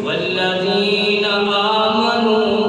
والذين آمنوا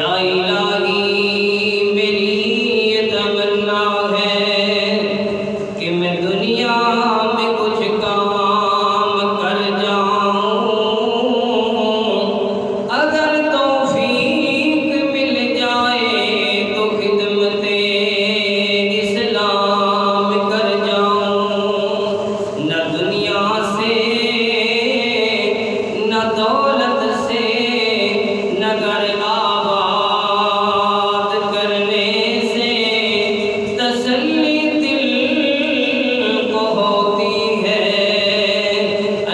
یا الہی میری یہ تمنا ہے کہ میں دنیا میں کچھ کام کر جاؤں، اگر توفیق مل جائے تو خدمت اسلام کر جاؤں، نہ دنیا سے نہ دولت سے نہ گھر آباد کرنے سے تسلی دل کو ہوتی ہے،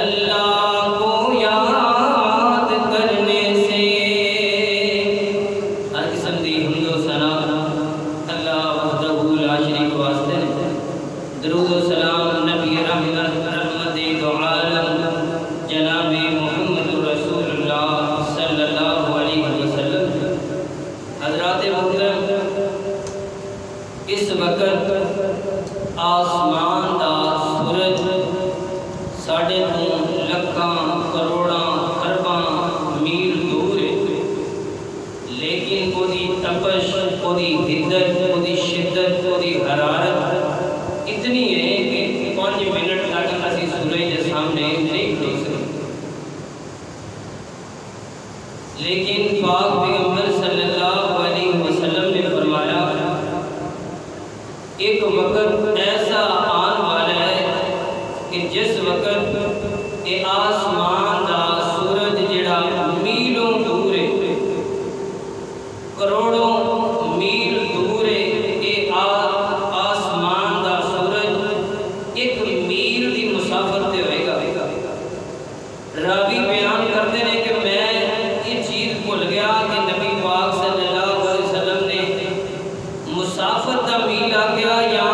اللہ کو یاد کرنے سے۔ ہر قسم دی حمد و ثنا اللہ وحدہ لا شریک واسطے نے، درود و سلام نبی رحمت دو عالم جناب محمد رسول اللہ صلی اللہ علیہ وسلم۔ حضرات محترم، اس وقت آسمان دا سورج ساڑھے تو لکھاں کروڑاں ارباں میل دور ہے، لیکن وہ دی تپش، وہ دی حدت، وہ دی شدت، وہ دی حرارت اتنی ہے کہ 5 منٹ تک اسی سورج کے سامنے نہیں کھڑو سکتے۔ لیکن پاک پیغمبر صلی اللہ علیہ وسلم نے فرمایا ایک وقت ایسا آن والا ہے کہ جس وقت یہ آسمان دا سورج جڑا میلوں دور ہے، کروڑوں میل دور ہے، یہ آسمان دا سورج ایک میل دی مسافت تے ہوئے گا۔ راوی بیان کرتے ہیں کہ میں یہ چیز بھول گیا کہ نبی پاک صلی اللہ علیہ وسلم نے مسافت دا میل آگیا یا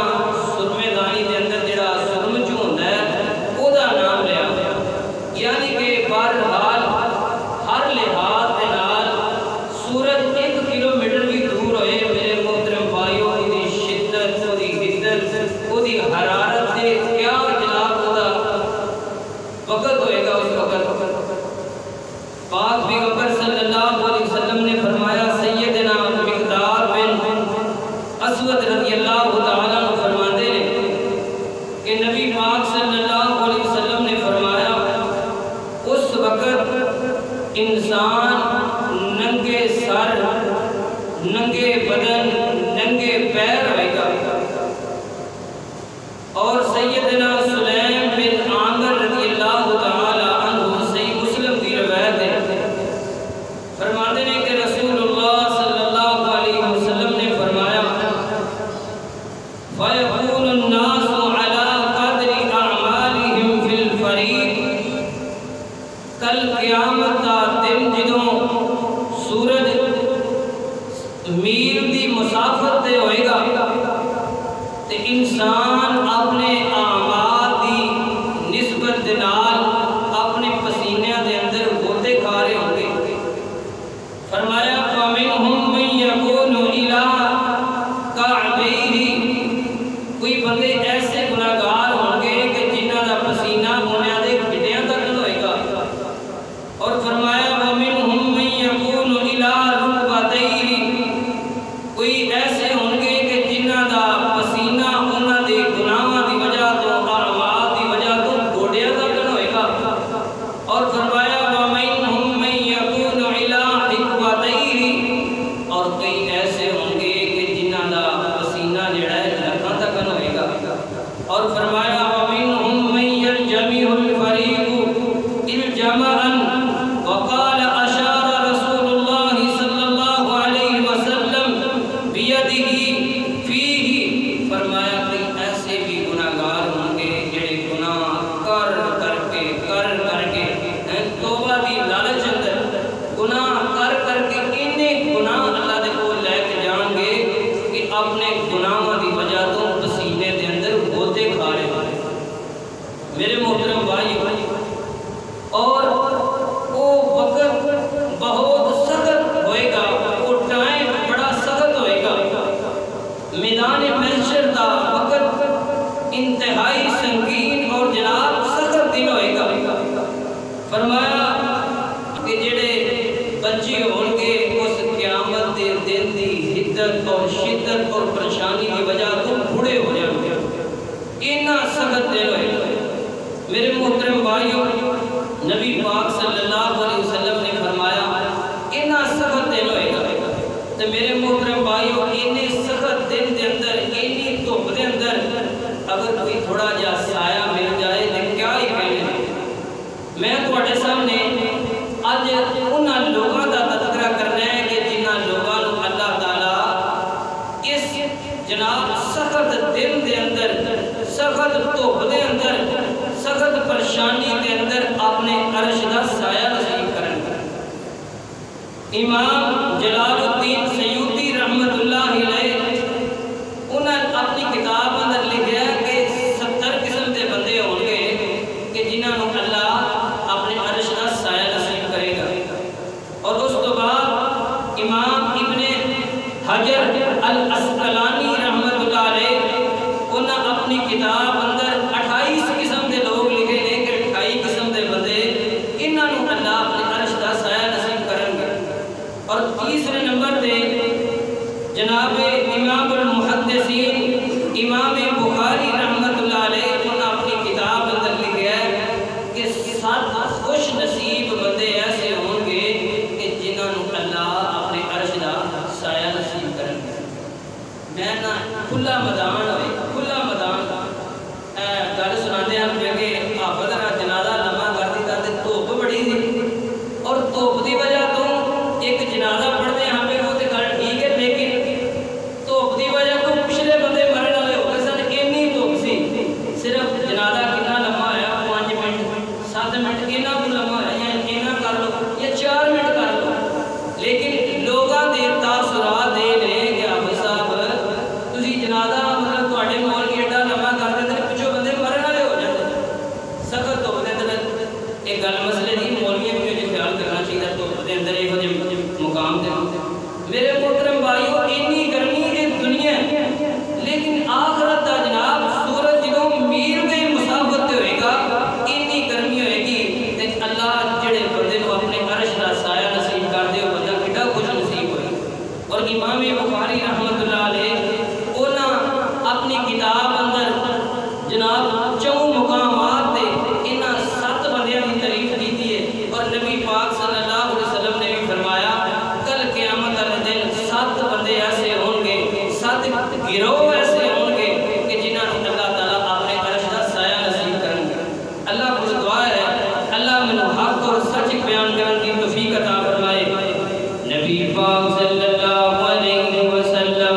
سرمے دانی دے اندر جڑا سرم جو ہوتا ہے وہ دا نام لیا، یعنی کہ بہرحال ہر لحاظ دے نال سورج 1 کلومیٹر بھی دور ہوئے، میرے محترم بھائیوں، وہ دی شدت، وہ دی حدت، وہ دی حرارت سے کیا جناب وہ دا وقت ہوئے گا۔ اس وقت پاک پیغمبر صلی اللہ علیہ وسلم نے فرمایا، سیدنا مقدار بن اسود رضی اللہ تعالیٰ عنہ فرماتے ہیں کہ نبی پاک صلی اللہ علیہ وسلم نے فرمایا اس وقت انسان ننگے سر، ننگے بدن، ننگے پیر ہوئے گا، اور سیدنا سلیم بن عامر رضی اللہ تعالیٰ عنہ صحیح مسلم کی روایت ہے، فرماتے ہیں کہ رسول اللہ صلی اللہ علیہ وسلم نے فرمایا فَيَقُولُ النَّاسُ عَلَىٰ قَدْرِ أَعْمَالِهِمْ فِي الْفَرِيقِ، کل قیامت دا دن جدوں سورج میل دی مسافت تے ہوئے گا تے انسان اپنے اعمال دی نسبت دے نال اپنے پسینے دے اندر گوتے کھا رہے ہوں گے۔ فرمایا فَمِنْهُمْ مَنْ يَكُونُ إِلَىٰ كَعْبَيْهِ، کوئی بندے ایسے گناہگار ہوں گے کہ جنہاں دا پسینہ ہونے دے گھٹیاں تک ہوئے گا، اور فرمایا وَمِنْهُمْ مَنْ يَكُونُ إِلَىٰ رُكْبَتَيْهِ، کوئی ایسے ہوں گے کہ جنہاں دا پسینہ انہاں دے گناہاں دی وجہ تو، اعمال دی وجہ تو گھوڑیاں تک ہوئے گا، اور فرمایا وَمِنْهُمْ مَنْ يَكُونُ إِلَىٰ حِقْوَتَيْهِ، اور کئی ایسے ہوں گے کہ جنہاں دا پسینہ جڑا ہے لکھاں تک ہوئے گا، اور فرمایا وَمِنْهُمْ مَنْ يَلْجَمِهُ الْفَرِيقُ الْجَمَعًا، وقال أشار رسول الله صلى الله عليه وسلم بيده فيه، فرمایا کہ ایسے بھی گناہگار ہوں گے جڑے گناہ کر کے توبہ دی لالچ اندر گناہ کر کے انہیں گناہ اللہ دے کو لے کے جان گے کہ اپنے گناہاں دی وجہ تو پسینے دے اندر گوتے کھا رہے ہیں۔ میرے محترم بھائی، اور وہ وقت بہت سخت ہوئے گا، وہ ٹائم بڑا سخت ہوئے گا، میدان محشر دا وقت انتہائی سنگین اور جناب سخت دن ہوئے گا۔ فرمایا کہ جڑے بچے ہوں گے اس قیامت حدت اور شدت اور پریشانی کی وجہ تو بوڑھے ہو جائیں گے. اتنا سخت دن ہوئے. میرے محترم بھائیوں، نبی پاک صلی اللہ علیہ وسلم نے فرمایا اتنا سخت دن ہوئے گا. تو میرے محترم بھائیوں، اتنے سخت دن کے اندر، اتنی دھوپ کے اندر اگر کوئی تھوڑا جا سایہ مل جائے تو کیا ہی کہنے. میں تھوڑے سامنے اج انہاں لوگوں کا تذکرہ کرنا ہے کہ جنہاں لوگوں کو اللہ تعالیٰ اس جناب سخت دن دے اندر، سخت دھوپ دے اندر، سخت پریشانی دے اندر اپنے عرش دا سایہ نصیب کرن. امام جلال الدین سیوطی رحمت اللہ علیہ انہوں نے اپنی کتاب اندر لکھا ہے کہ 70 قسم کے بندے ہوں گے کہ جنہوں نے اللہ اپنے عرش کا سایہ نصیب کرے گا. اور اس تو بعد امام ابن حجر الاسقلانی رحمت اللہ علیہ انہوں نے اپنی کتاب اندر 28 قسم کے لوگ لکھے ہیں کہ 28 قسم کے بندے انہوں نے اللہ اپنے عرش کا سایہ نصیب کریں گے. اور تیسرے نمبر پہ جناب امام المحدثین امام بخاری رحمت اللہ علیہ انہوں نے اپنی کتاب اندر لکھا ہے کہ 7 خوش نصیب بندے ایسے ہوں گے کہ جنہوں نے اللہ اپنے عرش کا سایہ نصیب کریں گے. میں نا کھلا میدان ہوئے، کھلا میدان گل سناتے ہیں کہ حافظ کا جنازہ لمبا کر دیتا تو دھوپ بڑی تھی، اور دھوپ کی وجہ تو ایک جنازہ پڑھتے ہیں ہمیں وہ تو گل ٹھیک ہے، لیکن دھوپ کی وجہ تو پچھلے بندے مرن والے ہو گئے سن. اینی دھوپ سی، صرف جنازہ کتنا لمبا ہوا 5 منٹ 7 منٹ اینا کو لمبا ہوا، یا اینا کر لو یا 4 منٹ کر لو. لیکن لوگوں کے تاثرات یہ نے کہ حافظ صاحب تسی جنازہ مطلب تواڈے مول کی ایڈا لمبا کر دیتے پچھوں بندے مرن والے ہو جاتے. سخت دھوپ دے اندر ایک گل مسئلے دی مولویوں بھی یہ خیال کرنا چاہیے دھوپ دے اندر یہو جہے مقام دے. میرے محترم بھائیو، اتنی گرمی یہ دنیا ہے، لیکن آخرت دا جناب سورج جدوں میل دے مسافت ہوئے گا اتنی گرمی ہوئے گی تے اللہ جڑے بندے کو اپنے عرش دا سایہ نصیب کر دے وہ بندہ کڈا خوش نصیب ہوئے. اور امام بخاری رحمت اللہ علیہ انہاں اپنی کتاب اندر جناب 4 مقامات تے انہاں 7 بندیاں کی تعریف کی ہے. اور نبی پاک صلی اللہ علیہ وسلم نے بھی فرمایا کل قیامت والے دن 7 بندے ایسے ہوں گے، 7 گروہ ایسے ہوں گے کہ جنہوں نے اللہ تعالیٰ اپنے عرش کا سایہ نصیب کریں گے. اللہ کو دعا ہے اللہ میں حق اور سچ بیان کرنے کی توفیق عطا فرمائے. نبی پاک صلی اللہ علیہ وسلم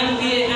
MPA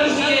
MPA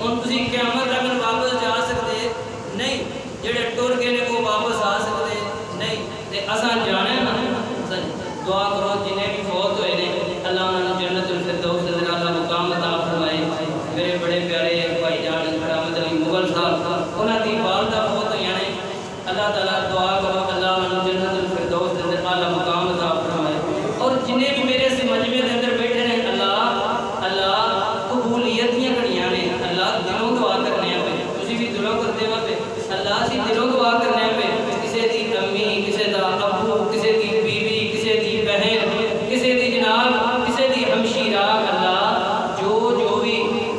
ہن تسی قیامت تک واپس جا سکتے نہیں، جڑے ٹر گئے نے وہ واپس آ سکتے نہیں، تے اساں جانے نا دعا کرو جنہیں بھی فوت ہوئے نے اللہ انہاں جنت الفردوس دے اعلی مقام عطا فرمائے۔ میرے بڑے پیارے بھائی جان کرامت علی مغل صاحب انہاں دی والدہ فوت ہوئی نے، اللہ تعالیٰ دعا کرو اللہ انہاں جنت الفردوس دے اعلی مقام عطا فرمائے۔ اور جنہیں بھی میرے اس مجمع دے اندر بیٹھے نے اللہ قبولیت دیاں گھڑیاں نے، اللہ دلوں دعا کرنے پہ تسی بھی دلوں کرتے ہو پہ اللہ سی دلوں دعا کرنے پہ کسے دی امی کسے دا ابو کسے دی بیوی کسے دی بہن کسے دی جناب کسے دی ہمشیرہ اللہ جو بھی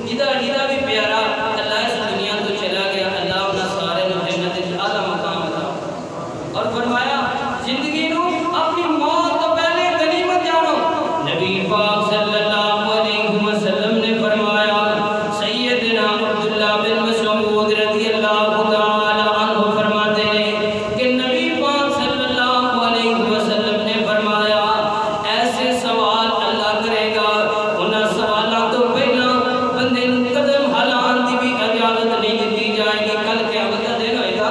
جدا بھی پیارا اللہ اس دنیا تو چلا گیا اللہ انہاں سارے نو جنت وچ اعلی مقام عطا اور فرمایا زندگی نو اپنی موت تو پہلے غنیمت جانو۔ نبی پاک صلی اللہ علیہ وسلم نے فرمایا سیدنا عبداللہ بن مسعود رضی اللہ تعالی عنہ فرماتے ہیں کہ نبی پاک صلی اللہ علیہ وسلم نے فرمایا ایسے سوال اللہ کرے گا انہاں سوالوں تو پہلا بندے نوں قدم ہلان دی بھی اجازت نہیں دی جائے گی۔ کل قیامت دا دن ہوئے گا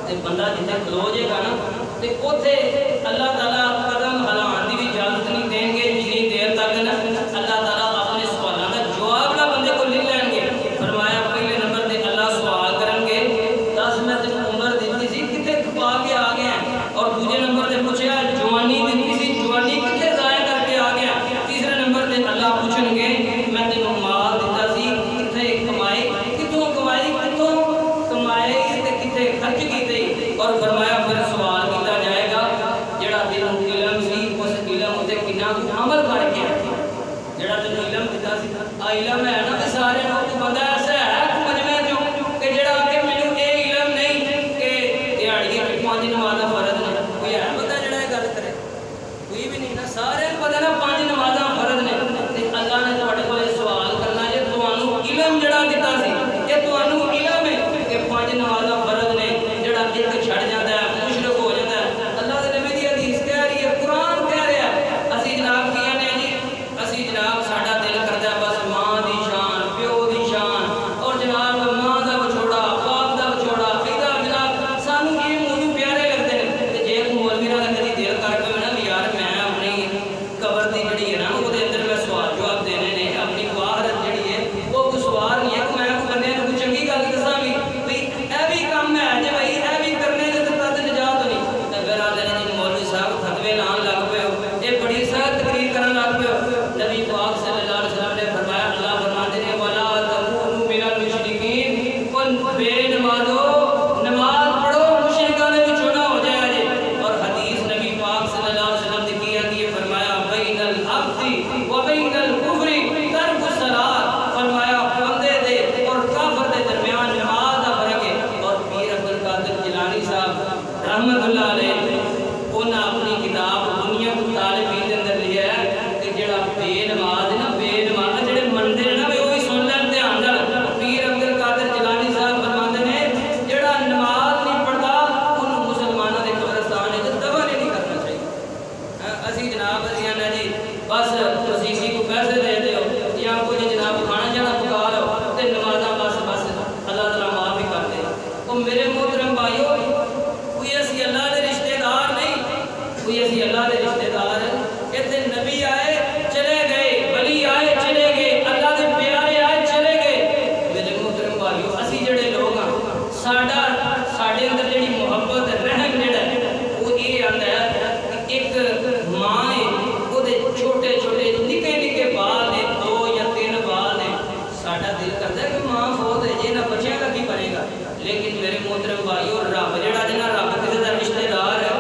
تے بندہ جتنے کھلو جائے گا نا تے اوتھے اللہ تعالیٰ قدم ہلان دی بھی اجازت نہیں دیں گے جتنی دیر تک نا اللہ تعالیٰ اپنے سوالوں کا جواب نہ بندے کو لے لیں گے۔ فرمایا پہلے نمبر تے اللہ سوال کرن گے 10 منٹ عمر دیتی سی کتے کھپا کے آ گیا، اور دوسرے نمبر تے پوچھا جوانی دیتی سی جوانی کتے ضائع کر کے آ گیا، تیسرے نمبر تے اللہ پوچھن گے میں تینوں مال دیتا سی کتے کمائی کتوں کمائی کتوں کمائی تے کتے خرچ کیتے، اور فرمایا پھر سوال کیتا جائے گا جڑا تینوں علم سی اس علم تے کنا عمل کر کے جڑا تینوں علم دیتا سی علم ہے نا سارے لوگ بندہ ایسا ہے مجمع جو کہ جڑا کہ مینوں اے علم نہیں کہ دیہڑی 5 نمازاں فرض نے، کوئی ہے بندہ جڑا یہ گل کرے؟ کوئی بھی نہیں نا، سارے پتہ نا 5 نمازاں فرض نے تے اللہ نے تواڈے کول سوال کرنا جے تانوں علم جڑا دیتا سی کہ تانوں علم ہے کہ 5 نمازاں فرض نے جڑا ایک چھڑ جاندا ہے مشرک ہو جاندا ہے۔ اللہ دے نبی دی حدیث کہہ رہی ہے قرآن کہہ رہا ہے اسی جناب کیا نے جی اسی جناب ساڈا دل کردا ہے بس ماں دی شان پیو دی شان اور جناب ماں دا وچھوڑا باپ دا وچھوڑا ایدا جناب سانوں یہ موضوع پیارے لگتے ہیں تے جے مولوی دا کدی دل کر کے نا یار میں اپنی قبر دی جڑی ہے نا او دے اندر میں سوال جواب دینے نے اپنی آخرت جڑی ہے وہ کوئی سوال نہیں ہے کہ میں کو بندے نوں چنگی گل دساں بھی بھئی اے بھی کم ہے جے بھئی اے بھی کرنے دے تے تد نجات نہیں تے پھر آندے نے جی مولوی صاحب فتوی لان لگ پئے ہو اے بڑی سخت تقریر کرن لگ پئے ہو۔ نبی پاک صلی اللہ علیہ وسلم نے فرمایا اللہ فرماتے ہیں ولا تکونوا من المشرکین کن بے نمازو نماز پڑھو مشرکاں دے وچوں نہ ہو جائے جے، اور حدیث نبی پاک صلی اللہ علیہ وسلم نے کیا کہ فرمایا بین العبد و بین الکفر ترک الصلاۃ، فرمایا بندے دے اور کافر دے درمیان نماز دا فرق ہے۔ اور پیر عبد القادر جیلانی صاحب رحمت اللہ علیہ انہاں اپنی کتاب دنیا کو طالبین دے اندر لکھیا ہے کہ جڑا بے نماز نا بے نماز جڑے منتے ہیں نا وہ بھی سن لین دھیان نال۔ پیر عبد القادر جیلانی صاحب فرماندے نے جڑا نماز نہیں پڑھدا اونوں مسلماناں دے قبرستان وچ دفن نہیں کرنا چاہیے۔ اسی جناب اسی نا جی بس مسیحی کو پیسے دے دیو یا کچھ جناب کھانا جانا پکا لو تے نمازاں بس اللہ تعالیٰ معاف ہی کر دے۔ او میرے محترم بھائیو کوئی اسی اللہ دے رشتہ دار نہیں، کوئی اسی اللہ دے رشتہ دار ایتھے نبی آئے چلے گئے ولی آئے چلے گئے اللہ دے پیارے آئے چلے گئے۔ میرے محترم بھائیو اسی جڑے لوگ ہاں ساڈے اندر جڑی محبت رحم جڑا ہے وہ یہ آندا ہے کہ ایک ماں ہے وہ دے چھوٹے چھوٹے نکے نکے بال نے 2 یا 3 بال نے، ساڈا دل کردا ہے کہ ماں فوت ہے جے نہ بچیاں کا کی بنے گا، لیکن میرے محترم بھائیو رب جڑا جنا رب کسی دا رشتہ دار ہے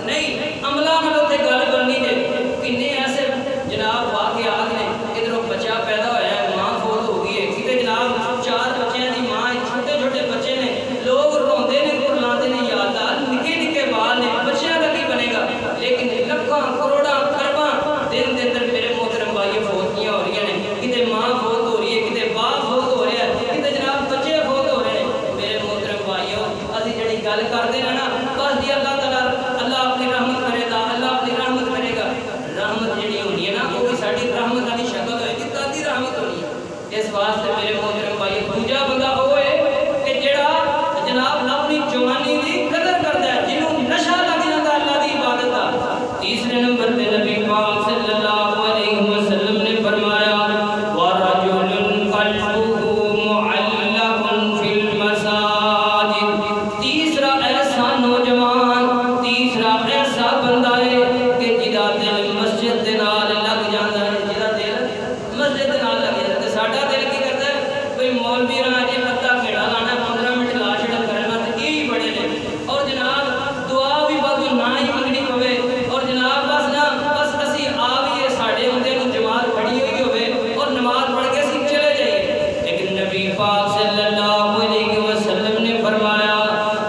نہیں عملاں نال اوتھے گل بننی جے کنے ایسے جناب واقعات نے ادھروں بچہ پیدا ہویا ہے ماں فوت ہو گئی ہے کتے جناب 4 بچیاں دی ماں چھوٹے چھوٹے بچے نے لوگ روندے نے کرلاندے نے یا اللہ نکے نکے بال نے بچیاں کا کی بنے گا، لیکن لکھاں کروڑاں خرباں دن دے اندر میرے محترم بھائی فوتیاں ہو رہی ہیں کتے ماں فوت ہو رہی ہے کتے باپ فوت ہو رہا ہے کتے جناب بچے فوت ہو رہے ہیں۔ میرے محترم بھائیو اسی جڑی گل کرتے ہیں نا بس جی اللہ تعالیٰ اللہ اپنی رحمت کرے گا اللہ اپنی رحمت کرے گا، رحمت جڑی ہونی ہے نا وہ بھی ساری رحمت والی شکل ہوئے گی تادی رحمت ہونی ہے۔ اس واسطے میرے محترم بھائی اللہ علیہ وسلم نے فرمایا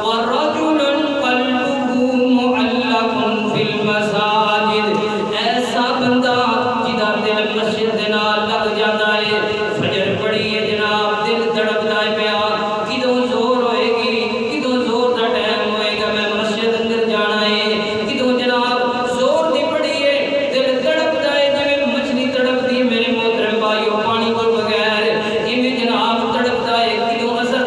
وَرَجُلٌ قَلْبُهُ مُعَلَّقٌ فِي الْمَسَاجِدِ ایسا بندہ جدا دل مسجد دے نال لگ جاتا ہے فجر پڑھی ہے جناب دل تڑپدا ہے پیا کدوں زور ہوئے گی کدوں زور دا ٹائم ہوئے گا میں مسجد اندر جانا ہے کدوں جناب زور دی پڑھی ہے دل تڑپدا ہے جویں مچھلی تڑپدی میرے محترم بھائیو پانی کو بغیر ایویں جناب تڑپدا ہے کدوں اثر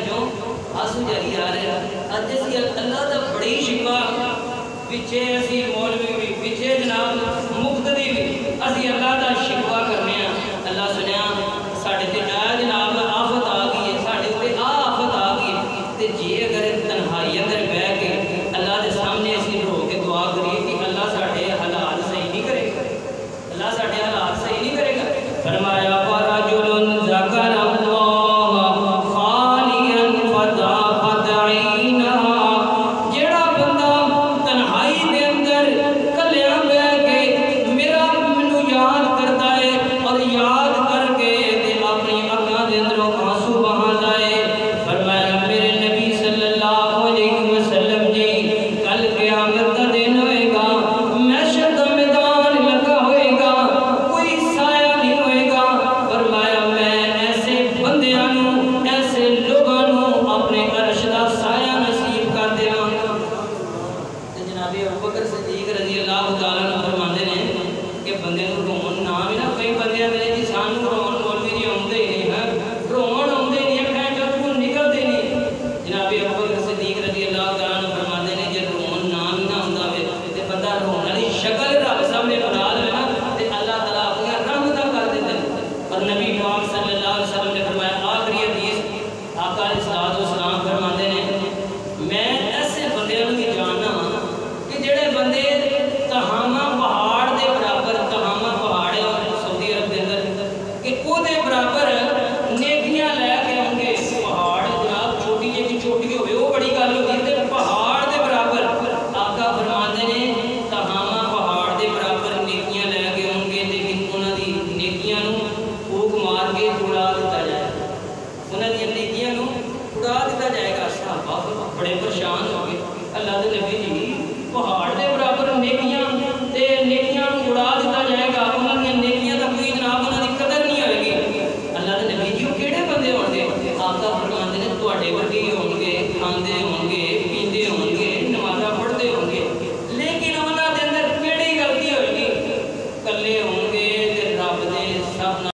جو آنسو جاری آ رہے ہیں اج اسی اللہ دا بڑی شکوا پیچھے اسی مولوی بھی پیچھے جناب مقتدی بھی اسی اللہ دا شکوا کرنے ہیں اللہ سنیا